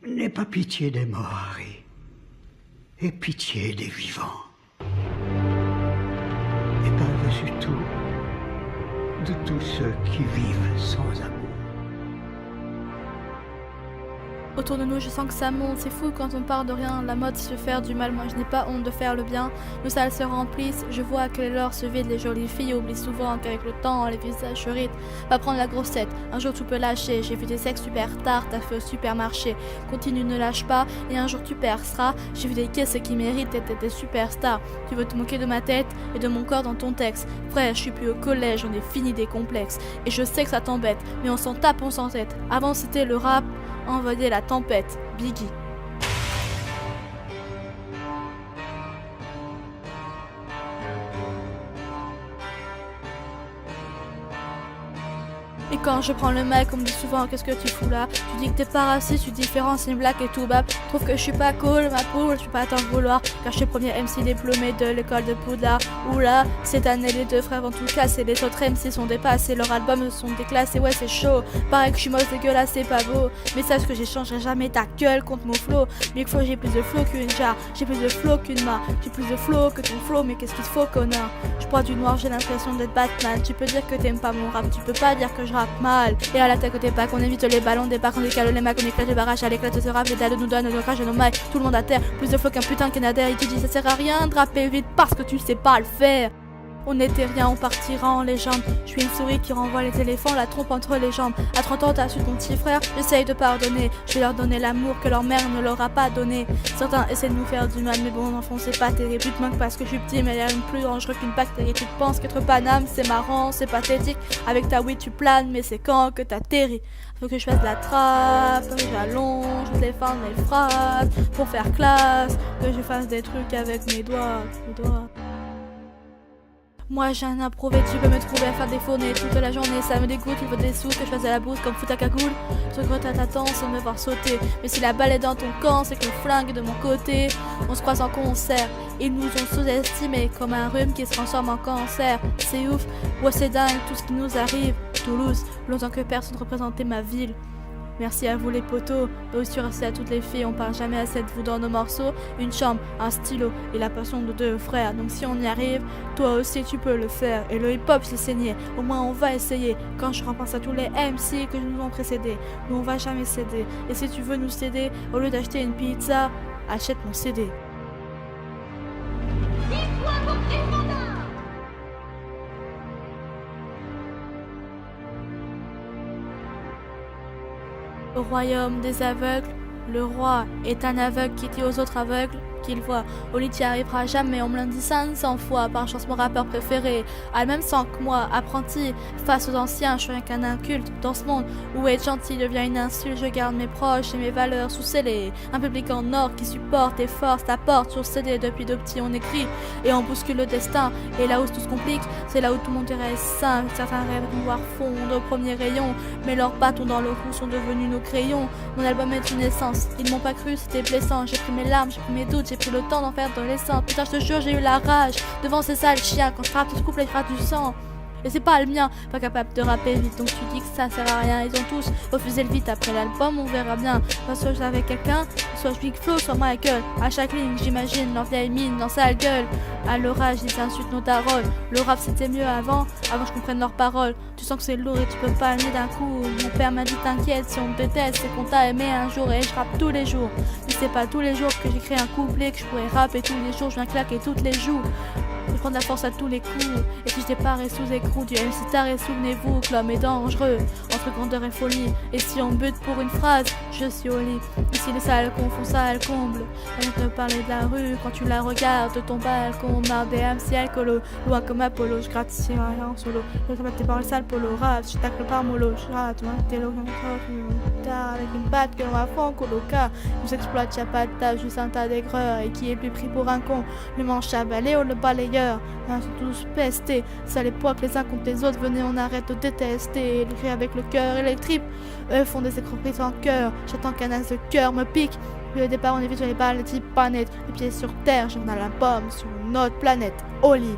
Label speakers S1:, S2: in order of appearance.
S1: N'aie pas pitié des morts, Harry. Aie pitié des vivants. Et par-dessus tout, de tous ceux qui vivent sans amour.
S2: Autour de nous, je sens que ça monte, c'est fou quand on part de rien. La mode, c'est de faire du mal, moi je n'ai pas honte de faire le bien. Nos salles se remplissent, je vois que les leurs se vident. Les jolies filles oublient souvent qu'avec le temps, les visages se rythment. Va prendre la grossette, un jour tout peut lâcher. J'ai vu des sexes super tard, t'as fait au supermarché. Continue, ne lâche pas, et un jour tu perceras. J'ai vu des caisses qui méritent d'être des superstars. Tu veux te moquer de ma tête et de mon corps dans ton texte. Frère, je suis plus au collège, on est fini des complexes. Et je sais que ça t'embête, mais on s'en tape, on s'en tête. Avant c'était le rap, envoyer la tempête, Biggie. Et quand je prends le mic, on me dit souvent qu'est-ce que tu fous là. Tu dis que t'es pas raciste, tu différencies c'est une blague et tout bab. Trouve que je suis pas cool, ma poule, je suis pas t'en vouloir. Car je suis le premier MC diplômé de l'école de Poudlard. Oula, cette année les deux frères vont tout casser. Les autres MC sont dépassés, leurs albums sont déclassés. Ouais c'est chaud, pareil que je suis moche dégueulasse, c'est pas beau. Mais sache que j'échangerai jamais ta gueule contre mon flow. Mieux que faut, j'ai plus de flow qu'une jarre. J'ai plus de flow qu'une main. J'ai plus de flow que ton flow, mais qu'est-ce qu'il te faut connard. Je bois du noir, j'ai l'impression d'être Batman. Tu peux dire que t'aimes pas mon rap, tu peux pas dire que je rappe mal. Et à l'attaque côté pas qu'on évite les ballons, débarque, on décale les macs, on éclate les barrages, à l'éclat de ce rap, les dalles nous donnent nos crash et nos mailles, tout le monde à terre, plus de flow qu'un putain canadair, et tu dis ça sert à rien de rapper vite parce que tu sais pas le faire. On n'était rien, on partira en légende. Je suis une souris qui renvoie les éléphants, la trompe entre les jambes. À 30 ans, t'as su ton petit frère, j'essaye de pardonner. Je vais leur donner l'amour que leur mère ne leur a pas donné. Certains essaient de nous faire du mal, mais bon, enfant, c'est pas terrible. Tu te manques parce que je suis petit, mais il y a une plus dangereux qu'une bactérie. Tu te penses qu'être Paname, c'est marrant, c'est pathétique. Avec ta oui, tu planes, mais c'est quand que t'atterris. Faut que je fasse de la trappe, que j'allonge, je défends mes phrases pour faire classe, que je fasse des trucs avec mes doigts. Moi j'ai un approuvé, tu peux me trouver à faire des fournées toute la journée, ça me dégoûte, il faut des sous, que je fasse de la bouse comme fout à cagoule. Je regrette à ta tendance de me voir sauter, mais si la balle est dans ton camp, c'est que le flingue est de mon côté. On se croise en concert, ils nous ont sous-estimés comme un rhume qui se transforme en cancer. C'est ouf, ouais c'est dingue tout ce qui nous arrive. Toulouse, longtemps que personne représentait ma ville. Merci à vous les potos, et aussi merci à toutes les filles, on parle jamais assez de vous dans nos morceaux. Une chambre, un stylo et la passion de deux frères. Donc si on y arrive, toi aussi tu peux le faire. Et le hip-hop c'est saigné, au moins on va essayer. Quand je repense à tous les MC que nous ont précédés, nous on va jamais céder. Et si tu veux nous céder, au lieu d'acheter une pizza, achète mon CD. Au royaume des aveugles, le roi est un aveugle qui dit aux autres aveugles qu'il voit. Au lit, t'y arriveras jamais, on me l'a dit 500 fois. Par chance, mon rappeur préféré a le même sang que moi, apprenti. Face aux anciens, je suis rien qu'un inculte dans ce monde où être gentil devient une insulte. Je garde mes proches et mes valeurs sous scellés. Un public en or qui supporte et force ta porte sur CD. Depuis de petits, on écrit et on bouscule le destin. Et là où tout se complique, c'est là où tout le monde reste simple. Certains rêves noirs fondent au premier rayon, mais leurs bâtons dans le roux sont devenus nos crayons. Mon album est une essence, ils m'ont pas cru, c'était blessant. J'ai pris mes larmes, j'ai pris mes doutes, j'ai pris le temps d'en faire de l'essence. Putain, je te jure, j'ai eu la rage devant ces sales chiens. Quand je frappe, tu te coupes les phrases du sang. Et c'est pas le mien, pas capable de rapper vite, donc tu dis que ça sert à rien. Ils ont tous refusé le vite après l'album, on verra bien. Soit j'avais quelqu'un, soit je Big Flo, soit Michael. À chaque ligne, j'imagine leur vieille mine dans sa gueule. À l'orage, ils insultent nos taroles. Le rap c'était mieux avant que je comprenne leurs paroles. Tu sens que c'est lourd et tu peux pas le nier d'un coup. Mon père m'a dit t'inquiète, si on te déteste, c'est qu'on t'a aimé un jour. Et je rappe tous les jours. Mais c'est pas tous les jours que j'écris un couplet, que je pourrais rapper tous les jours, je viens claquer toutes les joues. Je prends de la force à tous les coups. Et si je déparais sous écrou du MC taré, souvenez-vous que l'homme est dangereux entre grandeur et folie. Et si on bute pour une phrase, je suis au lit. Ici les salles confondent ça, elles comblent. On te parler de la rue quand tu la regardes de ton balcon. Marre des MC alcoolo, loin comme Apollo. Je gratte ici rien en solo. Je te tes paroles sales polo rap. Je tacle par mollo. Je rate, moi t'es l'eau avec une batte que l'on va fond coloca. Nous exploite, y'a pas de tâche, juste un tas d'aigreurs. Et qui est plus pris pour un con, le manche à balai ou le balayeur. Ils sont tous pestés, ça les poids que les uns contre les autres. Venez, on arrête de détester. Ils crient avec le cœur et les tripes. Eux font des écroqueries en cœur. J'attends qu'un as de cœur me pique. Puis au départ, on évite sur les balles, les types pas net. Les pieds sur terre, j'en ai la pomme sur une autre planète. Au lit.